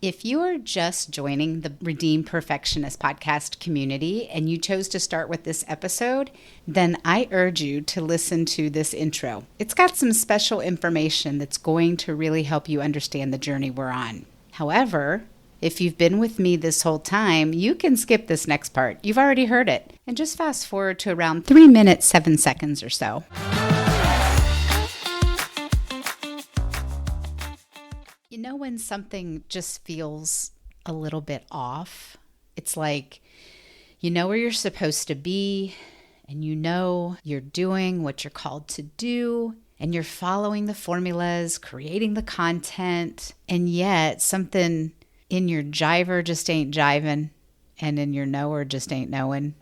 If you are just joining the Redeemed Perfectionist podcast community and you chose to start with this episode, then I urge you to listen to this intro. It's got some special information that's going to really help you understand the journey we're on. However, if you've been with me this whole time, you can skip this next part. You've already heard it. And just fast forward to around 3 minutes, 7 seconds or so. You know when something just feels a little bit off? It's like you know where you're supposed to be, and you know you're doing what you're called to do, and you're following the formulas, creating the content, and yet something in your jiver just ain't jiving, and in your knower just ain't knowing.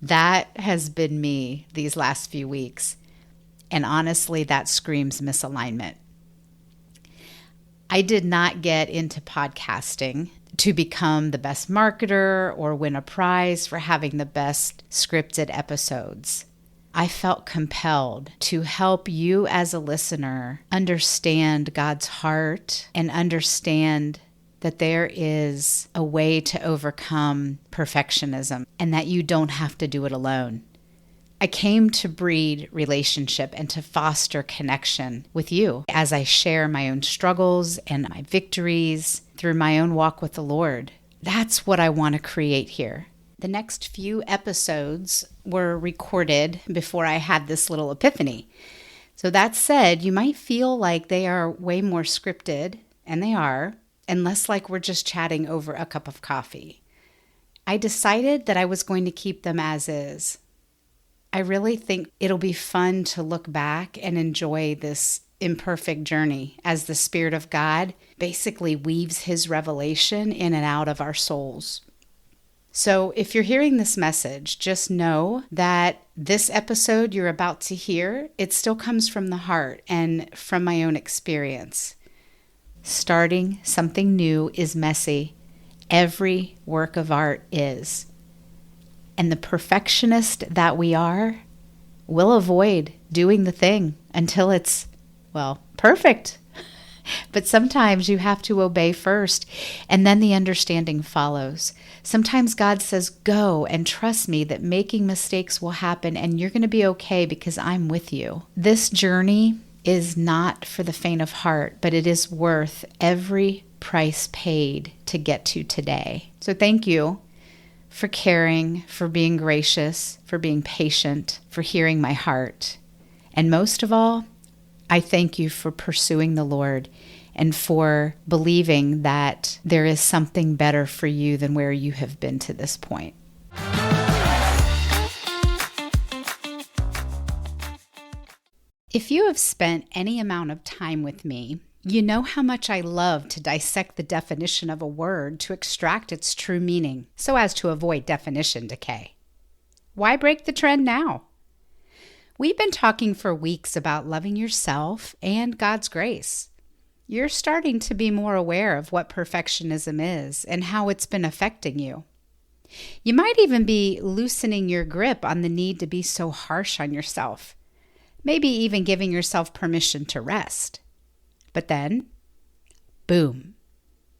That has been me these last few weeks, and honestly, that screams misalignment. I did not get into podcasting to become the best marketer or win a prize for having the best scripted episodes. I felt compelled to help you as a listener understand God's heart and understand that there is a way to overcome perfectionism and that you don't have to do it alone. I came to breed relationship and to foster connection with you as I share my own struggles and my victories through my own walk with the Lord. That's what I want to create here. The next few episodes were recorded before I had this little epiphany. So that said, you might feel like they are way more scripted, and they are, and less like we're just chatting over a cup of coffee. I decided that I was going to keep them as is. I really think it'll be fun to look back and enjoy this imperfect journey as the Spirit of God basically weaves His revelation in and out of our souls. So if you're hearing this message, just know that this episode you're about to hear, it still comes from the heart and from my own experience. Starting something new is messy. Every work of art is. And the perfectionist that we are will avoid doing the thing until it's, perfect. But sometimes you have to obey first, and then the understanding follows. Sometimes God says, go and trust me that making mistakes will happen, and you're going to be okay because I'm with you. This journey is not for the faint of heart, but it is worth every price paid to get to today. So thank you for caring, for being gracious, for being patient, for hearing my heart. And most of all, I thank you for pursuing the Lord and for believing that there is something better for you than where you have been to this point. If you have spent any amount of time with me, you know how much I love to dissect the definition of a word to extract its true meaning, so as to avoid definition decay. Why break the trend now? We've been talking for weeks about loving yourself and God's grace. You're starting to be more aware of what perfectionism is and how it's been affecting you. You might even be loosening your grip on the need to be so harsh on yourself, maybe even giving yourself permission to rest. But then, boom,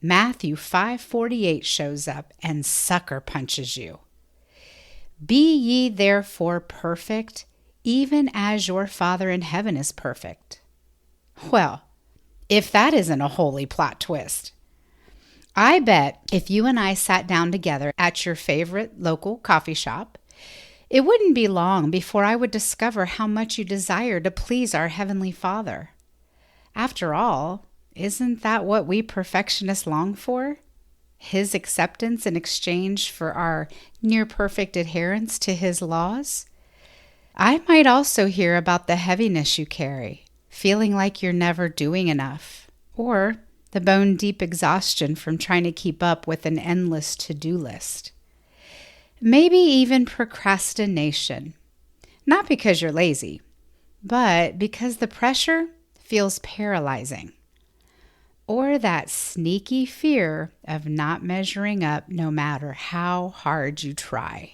Matthew 5:48 shows up and sucker punches you. Be ye therefore perfect, even as your Father in heaven is perfect. Well, if that isn't a holy plot twist. I bet if you and I sat down together at your favorite local coffee shop, it wouldn't be long before I would discover how much you desire to please our Heavenly Father. After all, isn't that what we perfectionists long for? His acceptance in exchange for our near-perfect adherence to His laws? I might also hear about the heaviness you carry, feeling like you're never doing enough, or the bone-deep exhaustion from trying to keep up with an endless to-do list. Maybe even procrastination, not because you're lazy, but because the pressure feels paralyzing, or that sneaky fear of not measuring up no matter how hard you try.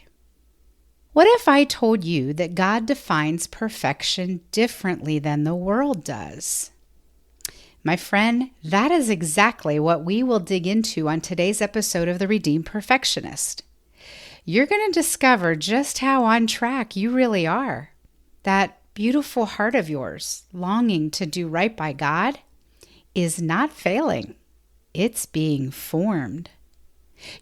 What if I told you that God defines perfection differently than the world does? My friend, that is exactly what we will dig into on today's episode of The Redeemed Perfectionist. You're going to discover just how on track you really are. That beautiful heart of yours, longing to do right by God, is not failing. It's being formed.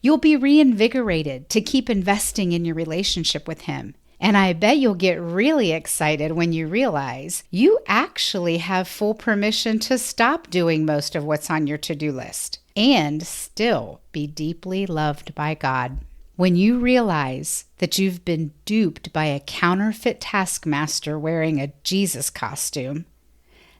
You'll be reinvigorated to keep investing in your relationship with Him. And I bet you'll get really excited when you realize you actually have full permission to stop doing most of what's on your to-do list and still be deeply loved by God. When you realize that you've been duped by a counterfeit taskmaster wearing a Jesus costume,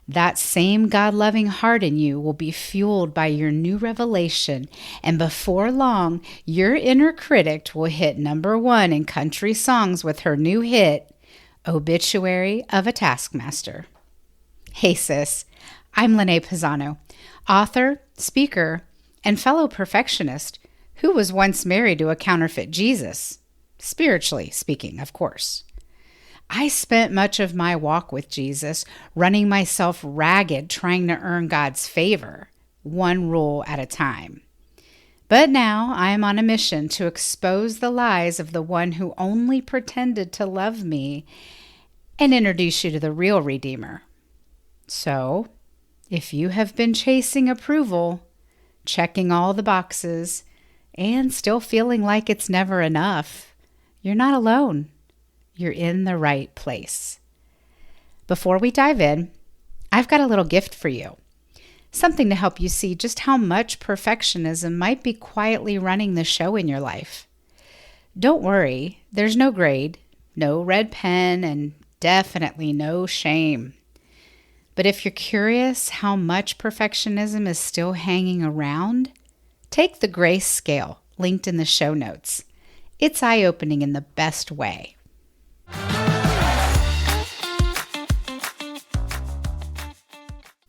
that same God-loving heart in you will be fueled by your new revelation, and before long, your inner critic will hit #1 in country songs with her new hit, Obituary of a Taskmaster. Hey sis, I'm Leneé Pisano, author, speaker, and fellow perfectionist who was once married to a counterfeit Jesus, spiritually speaking, of course. I spent much of my walk with Jesus running myself ragged trying to earn God's favor, one rule at a time. But now I am on a mission to expose the lies of the one who only pretended to love me and introduce you to the real Redeemer. So, if you have been chasing approval, checking all the boxes, and still feeling like it's never enough, you're not alone. You're in the right place. Before we dive in, I've got a little gift for you. Something to help you see just how much perfectionism might be quietly running the show in your life. Don't worry, there's no grade, no red pen, and definitely no shame. But if you're curious how much perfectionism is still hanging around, take the grace scale linked in the show notes. It's eye-opening in the best way.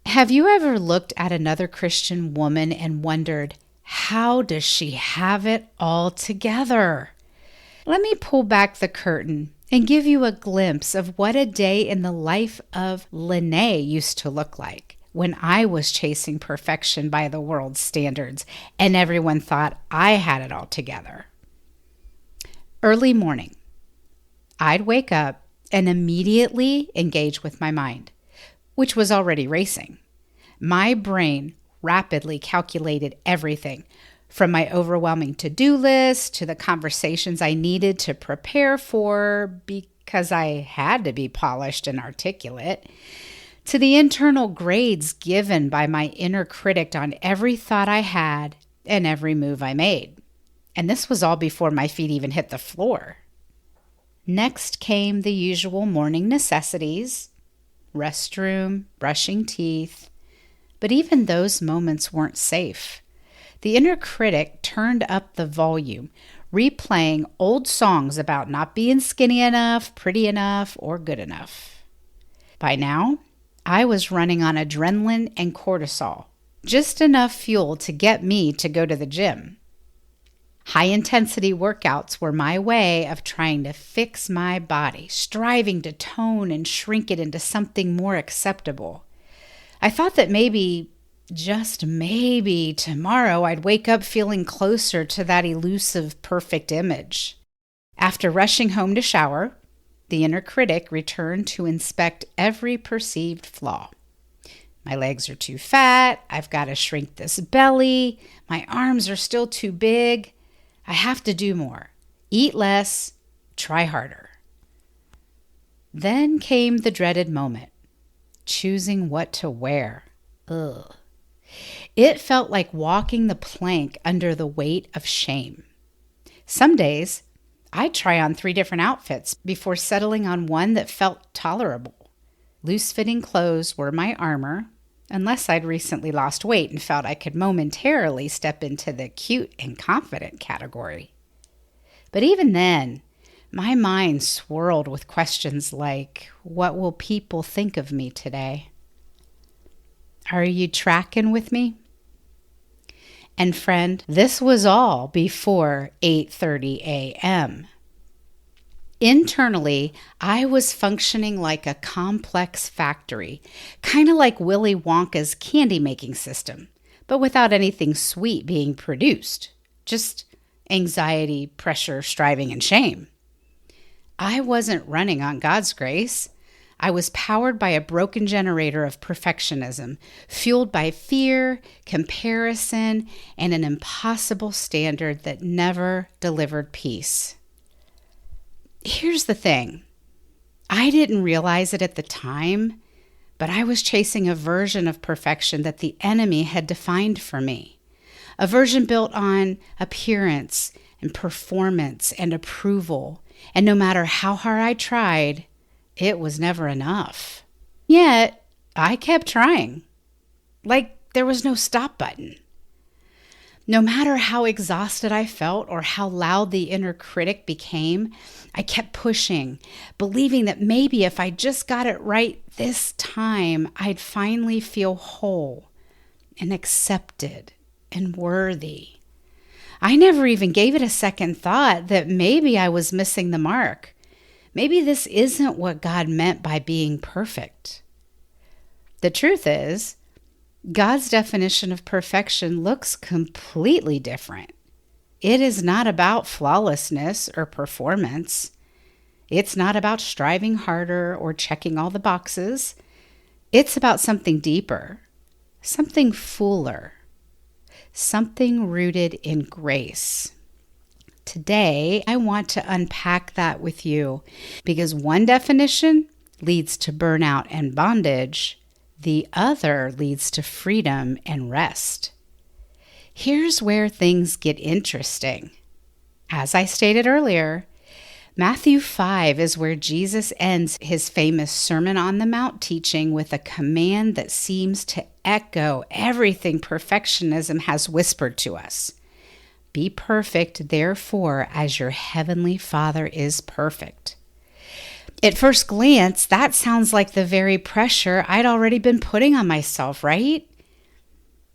Have you ever looked at another Christian woman and wondered, how does she have it all together? Let me pull back the curtain and give you a glimpse of what a day in the life of Leneé used to look like when I was chasing perfection by the world's standards and everyone thought I had it all together. Early morning, I'd wake up and immediately engage with my mind, which was already racing. My brain rapidly calculated everything, from my overwhelming to-do list to the conversations I needed to prepare for because I had to be polished and articulate, to the internal grades given by my inner critic on every thought I had and every move I made. And this was all before my feet even hit the floor. Next came the usual morning necessities, restroom, brushing teeth, but even those moments weren't safe. The inner critic turned up the volume, replaying old songs about not being skinny enough, pretty enough, or good enough. By now, I was running on adrenaline and cortisol, just enough fuel to get me to go to the gym. High-intensity workouts were my way of trying to fix my body, striving to tone and shrink it into something more acceptable. I thought that maybe, just maybe, tomorrow I'd wake up feeling closer to that elusive perfect image. After rushing home to shower, the inner critic returned to inspect every perceived flaw. My legs are too fat, I've got to shrink this belly, my arms are still too big, I have to do more, eat less, try harder. Then came the dreaded moment, choosing what to wear. Ugh. It felt like walking the plank under the weight of shame. Some days, I'd try on 3 different outfits before settling on one that felt tolerable. Loose-fitting clothes were my armor, unless I'd recently lost weight and felt I could momentarily step into the cute and confident category. But even then, my mind swirled with questions like, what will people think of me today? Are you tracking with me? And friend, this was all before 8:30 a.m. Internally, I was functioning like a complex factory, kind of like Willy Wonka's candy making system, but without anything sweet being produced. Just anxiety, pressure, striving, and shame. I wasn't running on God's grace. I was powered by a broken generator of perfectionism, fueled by fear, comparison, and an impossible standard that never delivered peace. Here's the thing. I didn't realize it at the time, but I was chasing a version of perfection that the enemy had defined for me. A version built on appearance and performance and approval. And no matter how hard I tried, it was never enough. Yet, I kept trying. Like there was no stop button. No matter how exhausted I felt or how loud the inner critic became, I kept pushing, believing that maybe if I just got it right this time, I'd finally feel whole and accepted and worthy. I never even gave it a second thought that maybe I was missing the mark. Maybe this isn't what God meant by being perfect. The truth is, God's definition of perfection looks completely different. It is not about flawlessness or performance. It's not about striving harder or checking all the boxes. It's about something deeper, something fuller, something rooted in grace. Today, I want to unpack that with you because one definition leads to burnout and bondage. The other leads to freedom and rest. Here's where things get interesting. As I stated earlier, Matthew 5 is where Jesus ends his famous Sermon on the Mount teaching with a command that seems to echo everything perfectionism has whispered to us. Be perfect, therefore, as your heavenly Father is perfect. At first glance, that sounds like the very pressure I'd already been putting on myself, right?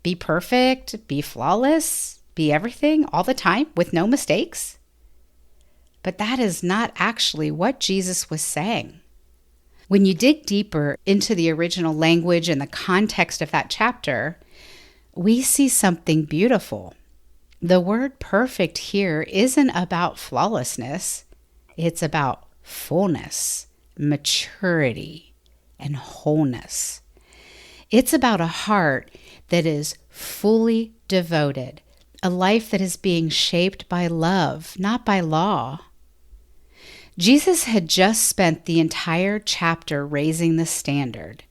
Be perfect, be flawless, be everything all the time with no mistakes. But that is not actually what Jesus was saying. When you dig deeper into the original language and the context of that chapter, we see something beautiful. The word perfect here isn't about flawlessness. It's about fullness, maturity, and wholeness. It's about a heart that is fully devoted, a life that is being shaped by love, not by law. Jesus had just spent the entire chapter raising the standard,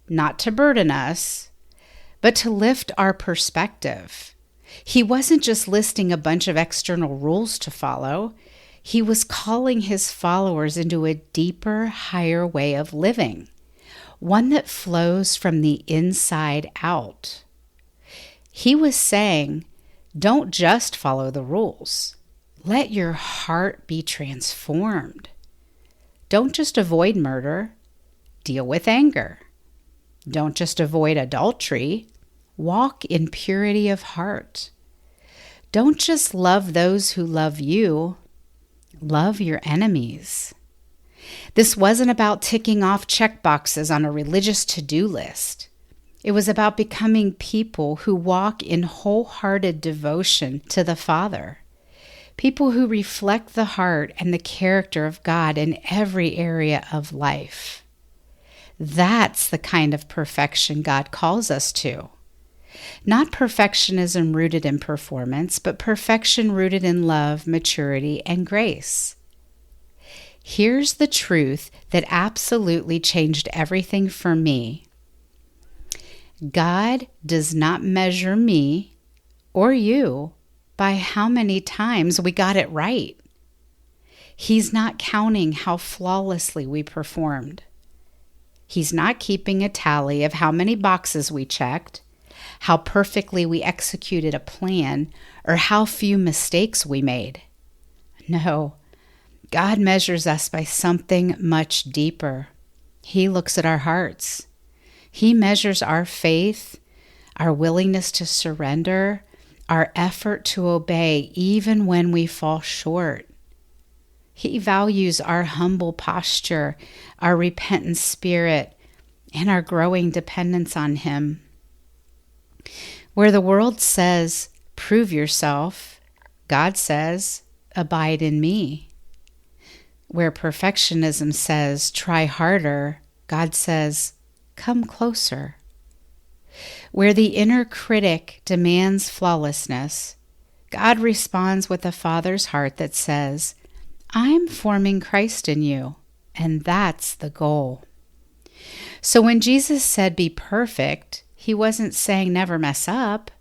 not to burden us, but to lift our perspective. He wasn't just listing a bunch of external rules to follow. He was calling his followers into a deeper, higher way of living, one that flows from the inside out. He was saying, don't just follow the rules. Let your heart be transformed. Don't just avoid murder. Deal with anger. Don't just avoid adultery. Walk in purity of heart. Don't just love those who love you. Love your enemies. This wasn't about ticking off check boxes on a religious to-do list. It was about becoming people who walk in wholehearted devotion to the Father. People who reflect the heart and the character of God in every area of life. That's the kind of perfection God calls us to. Not perfectionism rooted in performance, but perfection rooted in love, maturity, and grace. Here's the truth that absolutely changed everything for me. God does not measure me or you by how many times we got it right. He's not counting how flawlessly we performed. He's not keeping a tally of how many boxes we checked, how perfectly we executed a plan, or how few mistakes we made. No, God measures us by something much deeper. He looks at our hearts. He measures our faith, our willingness to surrender, our effort to obey even when we fall short. He values our humble posture, our repentant spirit, and our growing dependence on Him. Where the world says, prove yourself, God says, abide in me. Where perfectionism says, try harder, God says, come closer. Where the inner critic demands flawlessness, God responds with a Father's heart that says, I'm forming Christ in you, and that's the goal. So when Jesus said be perfect, He wasn't saying never mess up.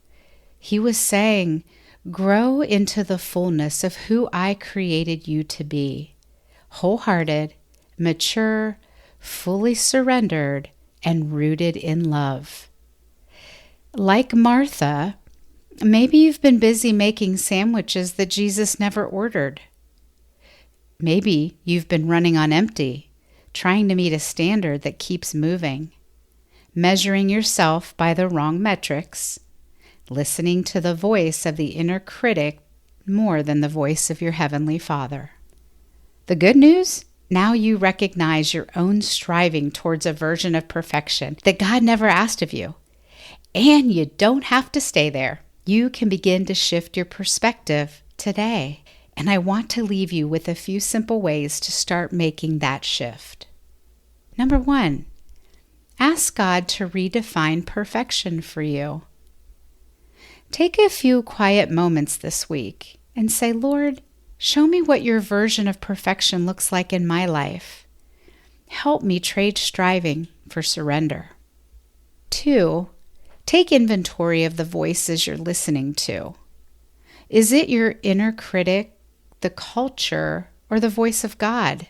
He was saying, grow into the fullness of who I created you to be. Wholehearted, mature, fully surrendered, and rooted in love. Like Martha, maybe you've been busy making sandwiches that Jesus never ordered. Maybe you've been running on empty, trying to meet a standard that keeps moving, measuring yourself by the wrong metrics, listening to the voice of the inner critic more than the voice of your Heavenly Father. The good news? Now you recognize your own striving towards a version of perfection that God never asked of you. And you don't have to stay there. You can begin to shift your perspective today. And I want to leave you with a few simple ways to start making that shift. Number 1, ask God to redefine perfection for you. Take a few quiet moments this week and say, Lord, show me what your version of perfection looks like in my life. Help me trade striving for surrender. 2, take inventory of the voices you're listening to. Is it your inner critic, the culture, or the voice of God?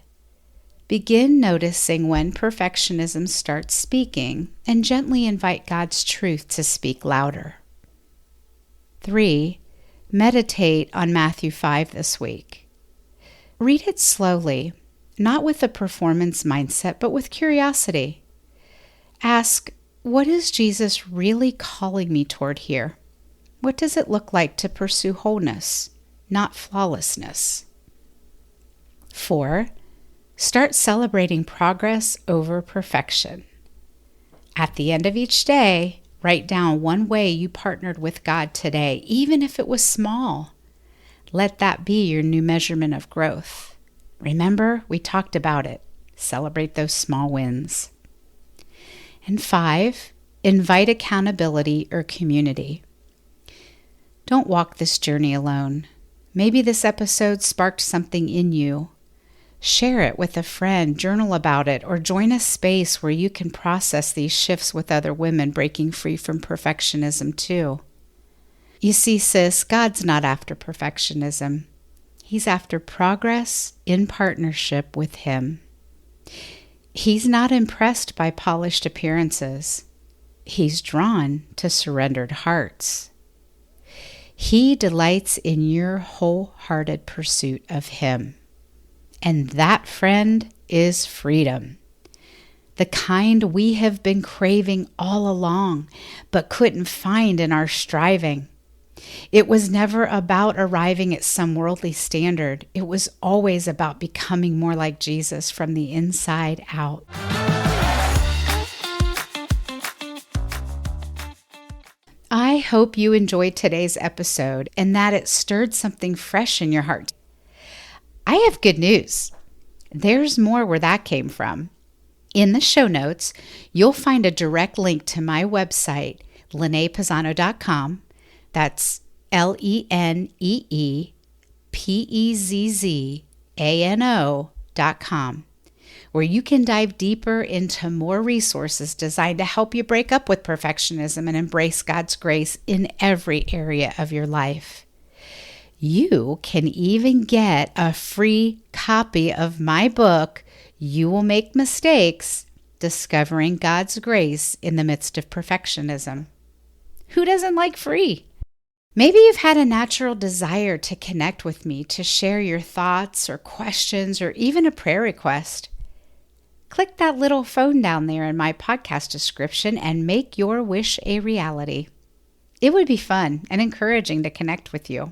Begin noticing when perfectionism starts speaking and gently invite God's truth to speak louder. 3, meditate on Matthew 5 this week. Read it slowly, not with a performance mindset, but with curiosity. Ask, what is Jesus really calling me toward here? What does it look like to pursue wholeness, not flawlessness? 4, start celebrating progress over perfection. At the end of each day, write down one way you partnered with God today, even if it was small. Let that be your new measurement of growth. Remember, we talked about it. Celebrate those small wins. And 5, invite accountability or community. Don't walk this journey alone. Maybe this episode sparked something in you. Share it with a friend, journal about it, or join a space where you can process these shifts with other women breaking free from perfectionism too. You see, sis, God's not after perfectionism. He's after progress in partnership with Him. He's not impressed by polished appearances. He's drawn to surrendered hearts. He delights in your wholehearted pursuit of Him. And that, friend, is freedom. The kind we have been craving all along, but couldn't find in our striving. It was never about arriving at some worldly standard. It was always about becoming more like Jesus from the inside out. I hope you enjoyed today's episode and that it stirred something fresh in your heart. I have good news. There's more where that came from. In the show notes, you'll find a direct link to my website, leneepezzano.com. That's LeneePezzano.com, where you can dive deeper into more resources designed to help you break up with perfectionism and embrace God's grace in every area of your life. You can even get a free copy of my book, You Will Make Mistakes, Discovering God's Grace in the Midst of Perfectionism. Who doesn't like free? Maybe you've had a natural desire to connect with me, to share your thoughts or questions or even a prayer request. Click that little phone down there in my podcast description and make your wish a reality. It would be fun and encouraging to connect with you.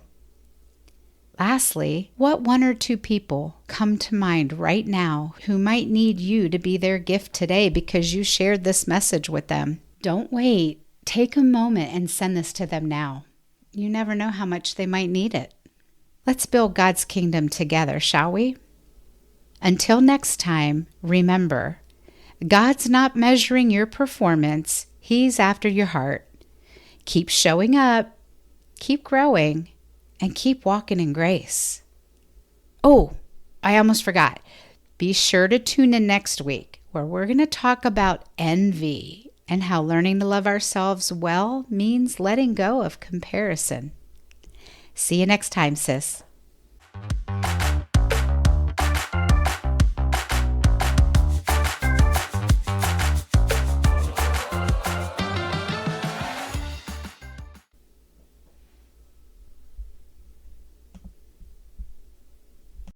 Lastly, what one or two people come to mind right now who might need you to be their gift today because you shared this message with them? Don't wait. Take a moment and send this to them now. You never know how much they might need it. Let's build God's kingdom together, shall we? Until next time, remember, God's not measuring your performance. He's after your heart. Keep showing up, keep growing, and keep walking in grace. Oh, I almost forgot. Be sure to tune in next week where we're going to talk about envy and how learning to love ourselves well means letting go of comparison. See you next time, sis.